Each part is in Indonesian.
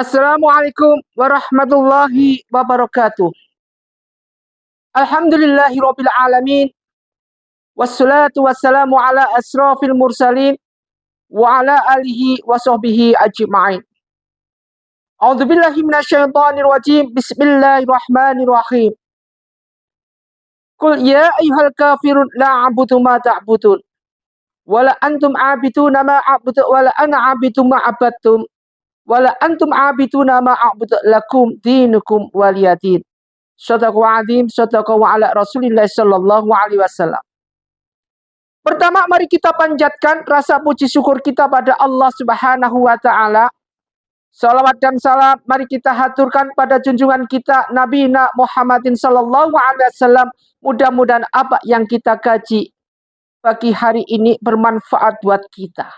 Assalamualaikum warahmatullahi wabarakatuh. Alhamdulillahirabbil alamin. Wassalatu wassalamu ala asrafil mursalin wa ala alihi wa sahbihi ajma'in. A'udzubillahi minasyaitonir rajim. Bismillahirrahmanirrahim. Qul ya ayyuhal kafirun la a'budu ma ta'budun wala antum 'abiduna ma a'budu wala ana 'abidu ma 'abadtum wala antum 'abiduna ma a'budu lakum dinukum waliyadin. Shadaqallahu azim, shadaqallahu ala Rasulillah sallallahu alaihi wasallam. Pertama, mari kita panjatkan rasa puji syukur kita pada Allah Subhanahu wa taala. Salawat dan salam mari kita haturkan pada junjungan kita Nabi Muhammadin sallallahu alaihi wasallam. Mudah-mudahan apa yang kita kaji pagi hari ini bermanfaat buat kita.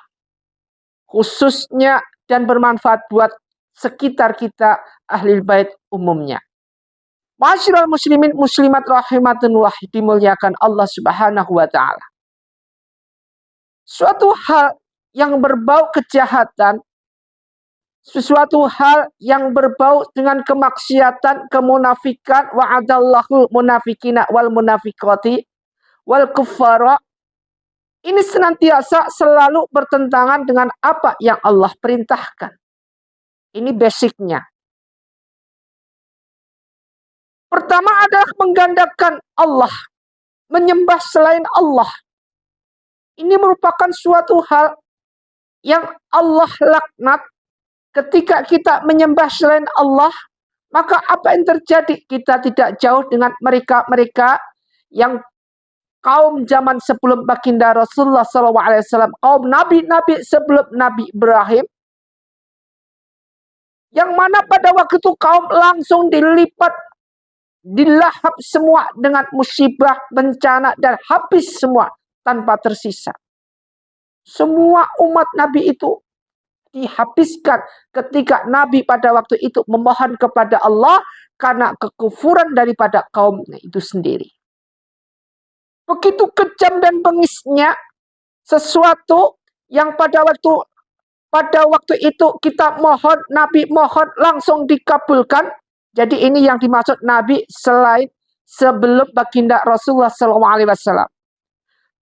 Khususnya dan bermanfaat buat sekitar kita ahli bait umumnya. Ma'asyiral muslimin muslimat rahimatunillah, dimuliakan Allah Subhanahu wa taala. Suatu hal yang berbau kejahatan, sesuatu hal yang berbau dengan kemaksiatan, kemunafikan, wa'adallahu munafikina wal munafikati wal kuffara, ini senantiasa selalu bertentangan dengan apa yang Allah perintahkan. Ini basicnya. Pertama adalah menggandakan Allah, menyembah selain Allah. Ini merupakan suatu hal yang Allah laknat. Ketika kita menyembah selain Allah, maka apa yang terjadi? Kita tidak jauh dengan mereka-mereka yang kaum zaman sebelum baginda Rasulullah SAW, kaum nabi-nabi sebelum Nabi Ibrahim, yang mana pada waktu itu kaum langsung dilahap semua dengan musibah, bencana, dan habis semua tanpa tersisa. Semua umat Nabi itu dihabiskan ketika Nabi pada waktu itu memohon kepada Allah karena kekufuran daripada kaumnya itu sendiri. Begitu kejam dan bengisnya sesuatu yang pada waktu itu kita mohon, Nabi mohon langsung dikabulkan. Jadi ini yang dimaksud Nabi selain sebelum baginda Rasulullah SAW.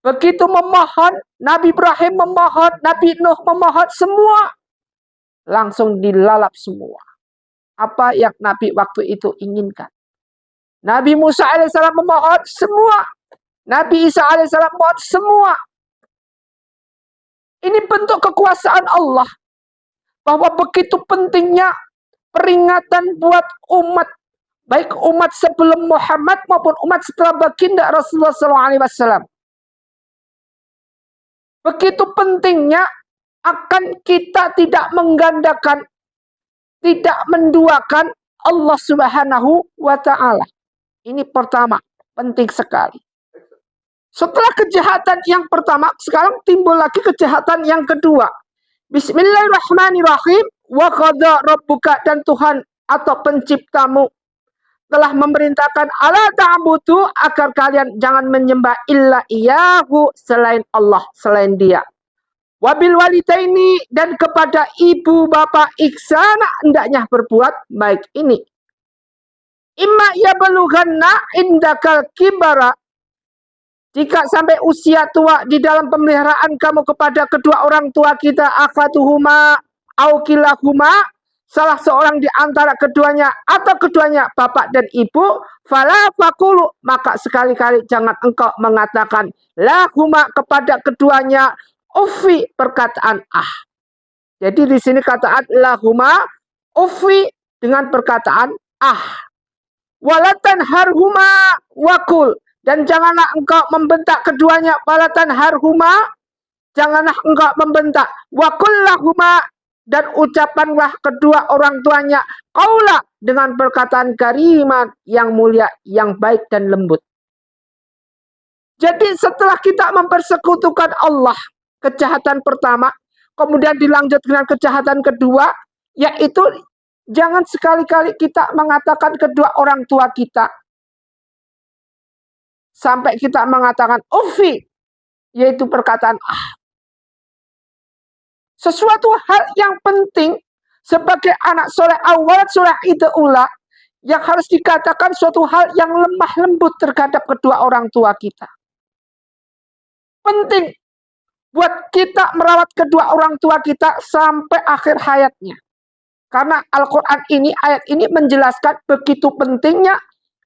Begitu memohon, Nabi Ibrahim memohon, Nabi Nuh memohon, semua langsung dilalap semua. Apa yang Nabi waktu itu inginkan. Nabi Musa alaihissalam memohon semua. Nabi Isa alaihissalam memohon semua. Ini bentuk kekuasaan Allah. Bahwa begitu pentingnya peringatan buat umat, baik umat sebelum Muhammad maupun umat setelah baginda Rasulullah SAW. Begitu pentingnya akan kita tidak menggandakan, tidak menduakan Allah Subhanahu wa taala. Ini pertama, penting sekali. Setelah kejahatan yang pertama, sekarang timbul lagi kejahatan yang kedua. Bismillahirrahmanirrahim. Wa qadha rabbuka, dan Tuhan atau penciptamu telah memerintahkan ala ta'budu, agar kalian jangan menyembah illa iyahu, selain Allah, selain Dia. Wabil walidaini, dan kepada ibu bapak ihsana, hendaknya berbuat baik. Ini imma yablughanna indakal kibara, jika sampai usia tua di dalam pemeliharaan kamu kepada kedua orang tua kita, afaduhuma au kilahuma, salah seorang di antara keduanya atau keduanya bapak dan ibu, fala faqulu, maka sekali-kali jangan engkau mengatakan lahuma kepada keduanya uffi, perkataan ah. Jadi di sini kataan lahuma uffi dengan perkataan ah. Walatan harhuma wakul, dan janganlah engkau membentak keduanya, walatan harhuma, janganlah engkau membentak, wakullahuma, dan ucapanlah kedua orang tuanya qaula, dengan perkataan kariman, yang mulia, yang baik dan lembut. Jadi setelah kita mempersekutukan Allah, kejahatan pertama, kemudian dilanjut dengan kejahatan kedua, yaitu jangan sekali-kali kita mengatakan kedua orang tua kita sampai kita mengatakan uffi, yaitu perkataan ah. Sesuatu hal yang penting sebagai anak soleh awal soleh ula, yang harus dikatakan suatu hal yang lemah lembut terhadap kedua orang tua kita. Penting buat kita merawat kedua orang tua kita sampai akhir hayatnya. Karena Al-Quran ini, ayat ini menjelaskan begitu pentingnya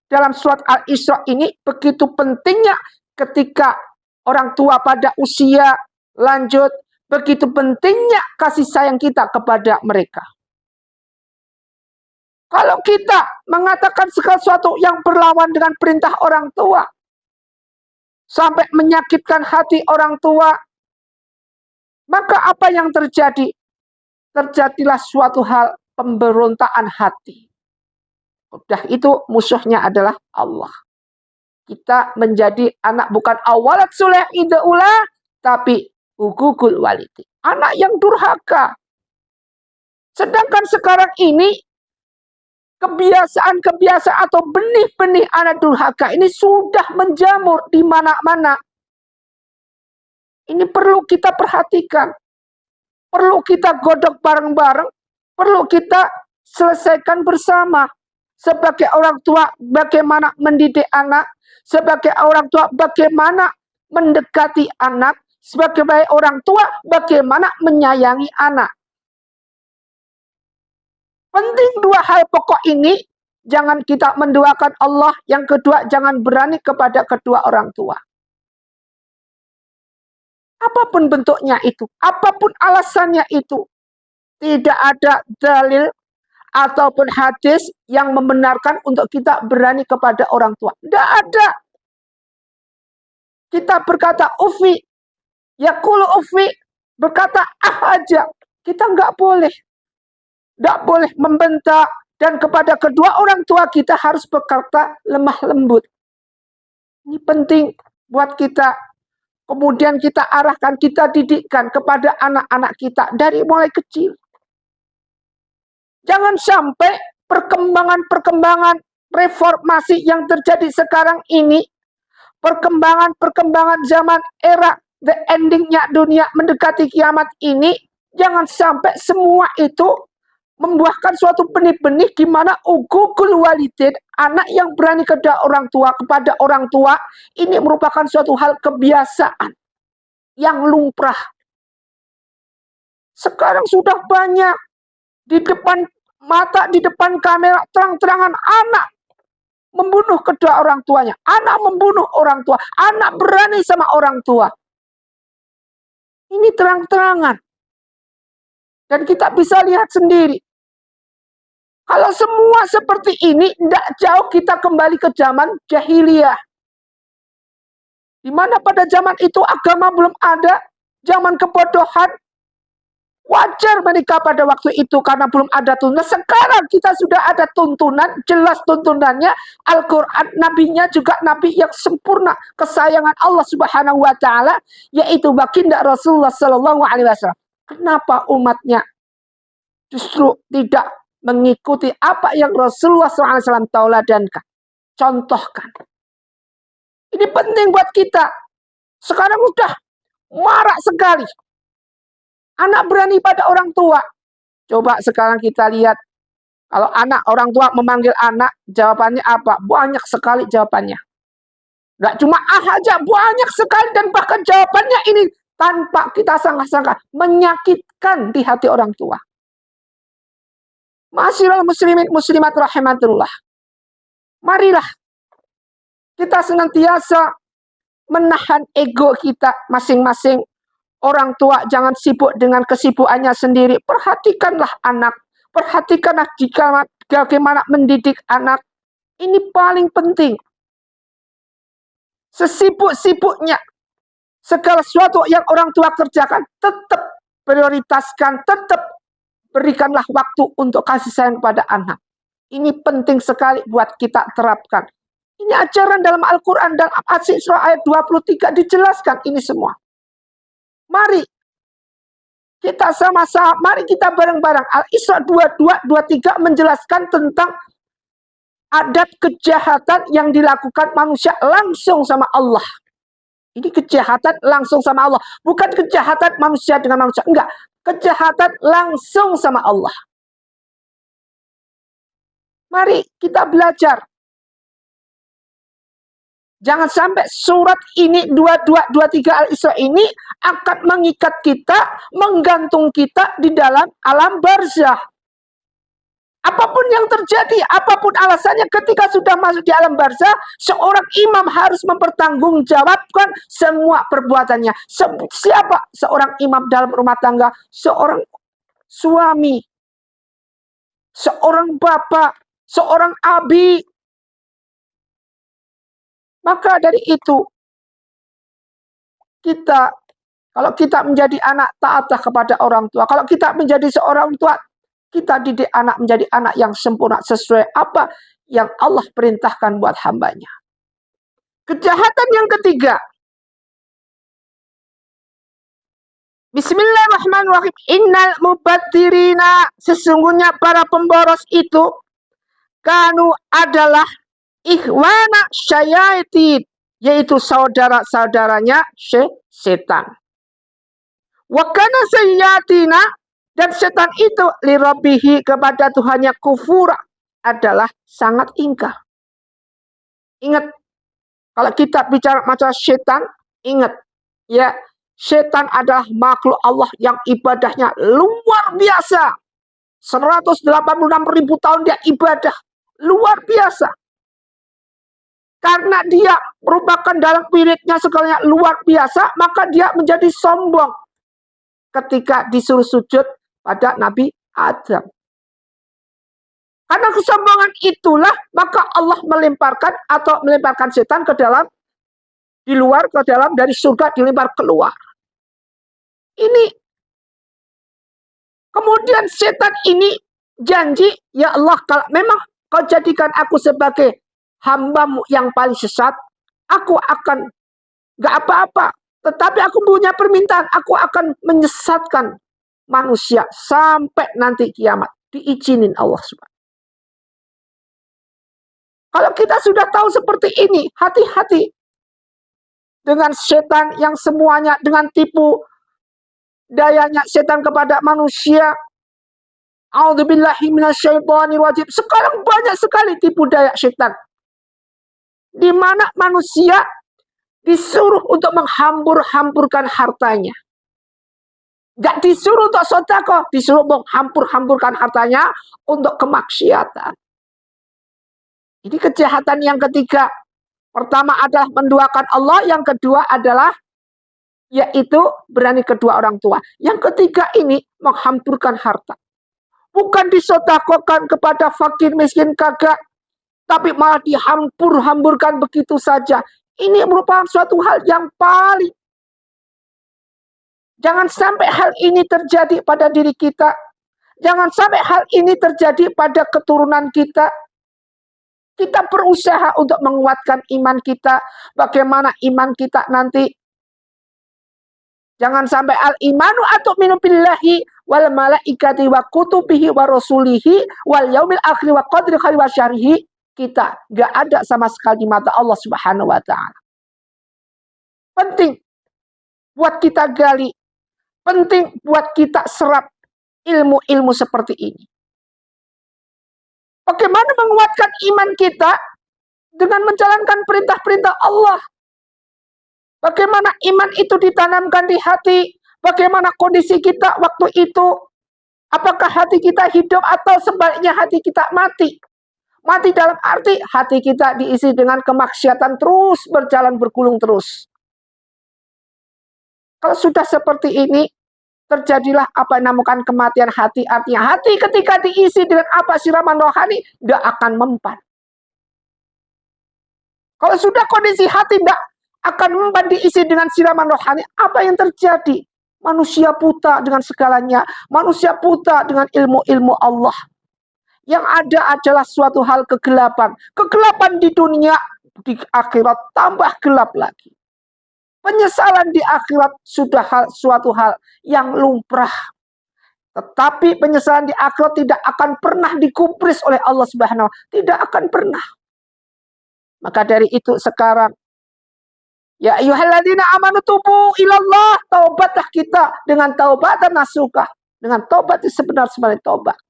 dalam surat Al-Isra ini, begitu pentingnya ketika orang tua pada usia lanjut, begitu pentingnya kasih sayang kita kepada mereka. Kalau kita mengatakan sesuatu yang berlawan dengan perintah orang tua, sampai menyakitkan hati orang tua, maka apa yang terjadi? Terjadilah suatu hal pemberontakan hati. Udah itu musuhnya adalah Allah. Kita menjadi anak bukan awalat suleh ideula, tapi hukukul walidi. Anak yang durhaka. Sedangkan sekarang ini, kebiasaan-kebiasaan atau benih-benih anak durhaka ini sudah menjamur di mana-mana. Ini perlu kita perhatikan. Perlu kita godok bareng-bareng. Perlu kita selesaikan bersama. Sebagai orang tua, bagaimana mendidik anak. Sebagai orang tua, bagaimana mendekati anak. Sebagai orang tua, bagaimana menyayangi anak. Penting dua hal pokok ini, jangan kita menduakan Allah. Yang kedua, jangan berani kepada kedua orang tua. Apapun bentuknya itu, apapun alasannya itu, tidak ada dalil ataupun hadis yang membenarkan untuk kita berani kepada orang tua. Tidak ada. Kita berkata ufi, yaqulu ufi, berkata aja. Kita nggak boleh. Tidak boleh membentak, dan kepada kedua orang tua kita harus berkata lemah lembut. Ini penting buat kita. Kemudian kita arahkan, kita didikkan kepada anak-anak kita dari mulai kecil. Jangan sampai perkembangan-perkembangan reformasi yang terjadi sekarang ini, perkembangan-perkembangan zaman era the endingnya dunia mendekati kiamat ini, jangan sampai semua itu membuahkan suatu benih-benih di mana hukukul walidin, anak yang berani kepada orang tua, ini merupakan suatu hal kebiasaan yang lumrah. Sekarang sudah banyak di depan mata, di depan kamera, terang-terangan anak membunuh kedua orang tuanya, anak membunuh orang tua, anak berani sama orang tua. Ini terang-terangan. Dan kita bisa lihat sendiri. Kalau semua seperti ini, tidak jauh kita kembali ke zaman jahiliyah. Di mana pada zaman itu agama belum ada, zaman kebodohan, wajar mereka pada waktu itu karena belum ada tuntunan. Sekarang kita sudah ada tuntunan, jelas tuntunannya, Al-Quran, nabinya juga nabi yang sempurna, kesayangan Allah Subhanahu wa Ta'ala, yaitu baginda Rasulullah Sallallahu Alaihi Wasallam. Kenapa umatnya justru tidak mengikuti apa yang Rasulullah SAW tauladankan, contohkan? Ini penting buat kita. Sekarang udah marak sekali anak berani pada orang tua. Coba sekarang kita lihat, kalau anak orang tua memanggil anak, jawabannya apa? Banyak sekali jawabannya. Nggak cuma aja, banyak sekali, dan bahkan jawabannya ini tanpa kita sangka-sangka menyakitkan di hati orang tua. Masyiral muslimin muslimat rahimatullah. Marilah kita senantiasa menahan ego kita masing-masing. Orang tua jangan sibuk dengan kesibukannya sendiri. Perhatikanlah anak. Perhatikanlah bagaimana mendidik anak. Ini paling penting. Sesibuk-sibuknya segala sesuatu yang orang tua kerjakan, tetap prioritaskan, tetap berikanlah waktu untuk kasih sayang pada anak. Ini penting sekali buat kita terapkan. Ini ajaran dalam Al-Quran, dalam Al-Isra ayat 23 dijelaskan ini semua. Mari kita sama-sama, mari kita bareng-bareng. Al-Isra 22-23 menjelaskan tentang adab kejahatan yang dilakukan manusia langsung sama Allah. Ini kejahatan langsung sama Allah. Bukan kejahatan manusia dengan manusia. Enggak. Kejahatan langsung sama Allah. Mari kita belajar. Jangan sampai surat ini 22, 23 Al-Isra ini akan mengikat kita, menggantung kita di dalam alam barzah. Apapun yang terjadi, apapun alasannya ketika sudah masuk di alam barzah, seorang imam harus mempertanggungjawabkan semua perbuatannya. Siapa seorang imam dalam rumah tangga? Seorang suami, seorang bapak, seorang abi. Maka dari itu, kalau kita menjadi anak, taatlah kepada orang tua. Kalau kita menjadi seorang tua, kita didik anak menjadi anak yang sempurna sesuai apa yang Allah perintahkan buat hambanya. Kejahatan yang ketiga. Bismillahirrahmanirrahim. Innal mubadirina, sesungguhnya para pemboros itu kanu adalah ikhwana syaitin, yaitu saudara-saudaranya setan. Wakana sayyatina, dan setan itu lirabihi, kepada Tuhannya kufur, adalah sangat ingkar. Ingat, kalau kita bicara masalah setan, ingat ya, setan adalah makhluk Allah yang ibadahnya luar biasa. 186.000 tahun dia ibadah luar biasa. Karena dia merupakan dalam wiridnya sekalinya luar biasa, maka dia menjadi sombong ketika disuruh sujud pada Nabi Adam. Karena kesombongan itulah, maka Allah melemparkan setan ke dalam, di luar, ke dalam, dari surga dilempar keluar. Ini kemudian setan ini janji, ya Allah, kalau memang kau jadikan aku sebagai hambamu yang paling sesat, aku akan gak apa-apa. Tetapi aku punya permintaan, aku akan menyesatkan manusia sampai nanti kiamat. Diizinin Allah SWT. Kalau kita sudah tahu seperti ini, hati-hati dengan setan yang semuanya dengan tipu dayanya setan kepada manusia. A'udzubillahi minasyaitonirrajim. Sekarang banyak sekali tipu daya setan, di mana manusia disuruh untuk menghambur-hamburkan hartanya. Gak disuruh untuk sedekah, disuruh menghampur-hamburkan hartanya untuk kemaksiatan. Ini kejahatan yang ketiga. Pertama adalah menduakan Allah, yang kedua adalah yaitu berani kedua orang tua. Yang ketiga ini menghampurkan harta. Bukan disedekahkan kepada fakir miskin kagak, tapi malah dihampur-hamburkan begitu saja. Ini merupakan suatu hal yang paling. Jangan sampai hal ini terjadi pada diri kita. Jangan sampai hal ini terjadi pada keturunan kita. Kita berusaha untuk menguatkan iman kita. Bagaimana iman kita nanti. Jangan sampai al-imanu atau minu billahi wal malaikati wa kutubihi wa rasulihi wal yaumil akhir wa qadri khairi wa syarihi. Kita gak ada sama sekali di mata Allah Subhanahu wa ta'ala. Penting buat kita gali. Penting buat kita serap ilmu-ilmu seperti ini. Bagaimana menguatkan iman kita? Dengan menjalankan perintah-perintah Allah. Bagaimana iman itu ditanamkan di hati? Bagaimana kondisi kita waktu itu? Apakah hati kita hidup atau sebaliknya hati kita mati? Mati dalam arti hati kita diisi dengan kemaksiatan terus berjalan bergulung terus. Kalau sudah seperti ini, terjadilah apa yang dinamakan kematian hati. Artinya hati ketika diisi dengan apa siraman rohani, tidak akan mempan. Kalau sudah kondisi hati tidak akan mempan diisi dengan siraman rohani, apa yang terjadi? Manusia buta dengan segalanya. Manusia buta dengan ilmu-ilmu Allah. Yang ada adalah suatu hal kegelapan. Kegelapan di dunia, di akhirat tambah gelap lagi. Penyesalan di akhirat sudah suatu hal yang lumrah. Tetapi penyesalan di akhirat tidak akan pernah dikupris oleh Allah Subhanahu wa ta'ala. Tidak akan pernah. Maka dari itu sekarang, ya ayyuhalladzina amanu tubu ilallah, taubatlah kita dengan taubatan nasuha, dengan taubat sebenar-benar taubat.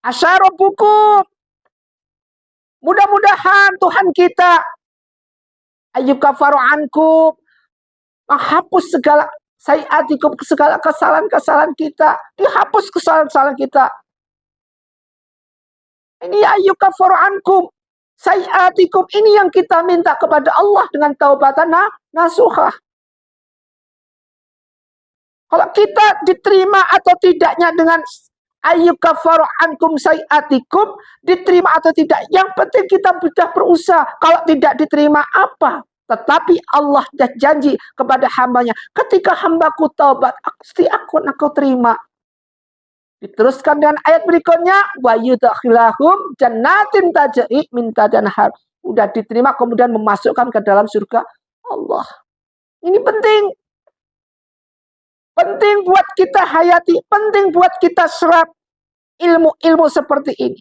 Asa rabbukum, mudah-mudahan Tuhan kita ayyukaffaru ankum, menghapus segala sayiatikum, segala kesalahan-kesalahan kita, dihapus kesalahan-kesalahan kita. Ini ayyukaffaru ankum sayiatikum, ini yang kita minta kepada Allah dengan taubatan nasuhah. Kalau kita diterima atau tidaknya dengan ayyukaffaru ankum sayiatikum, diterima atau tidak, yang penting kita sudah berusaha. Kalau tidak diterima apa? Tetapi Allah dah janji kepada hambanya, ketika hambaku taubat, pasti aku terima. Diteruskan dengan ayat berikutnya, wa yudkhilahum jannatin tajri min tahtiha al-anhar. Udah diterima, kemudian memasukkan ke dalam surga Allah. Ini penting. Penting buat kita hayati, penting buat kita serap ilmu-ilmu seperti ini.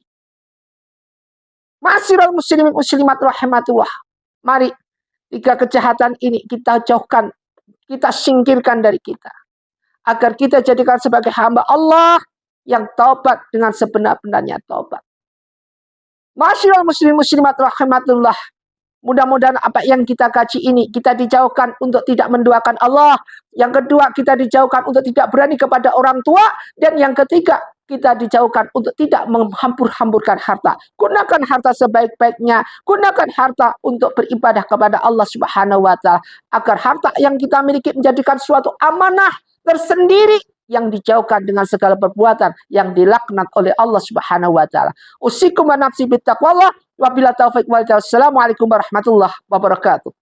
Ma'asyiral muslimin muslimat rahimatullah. Mari, tiga kejahatan ini kita jauhkan, kita singkirkan dari kita. Agar kita jadikan sebagai hamba Allah yang taubat dengan sebenar-benarnya taubat. Ma'asyiral muslimin muslimat rahimatullah. Mudah-mudahan apa yang kita kaji ini, kita dijauhkan untuk tidak menduakan Allah. Yang kedua, kita dijauhkan untuk tidak berani kepada orang tua. Dan yang ketiga, kita dijauhkan untuk tidak menghambur-hamburkan harta. Gunakan harta sebaik-baiknya. Gunakan harta untuk beribadah kepada Allah Subhanahu wa Ta'ala. Agar harta yang kita miliki menjadikan suatu amanah tersendiri yang dijauhkan dengan segala perbuatan yang dilaknat oleh Allah Subhanahu wa Ta'ala. Usikum wa nafsi bittaqwallah. Wabillahi taufiq wal hidayah. Assalamualaikum warahmatullahi wabarakatuh.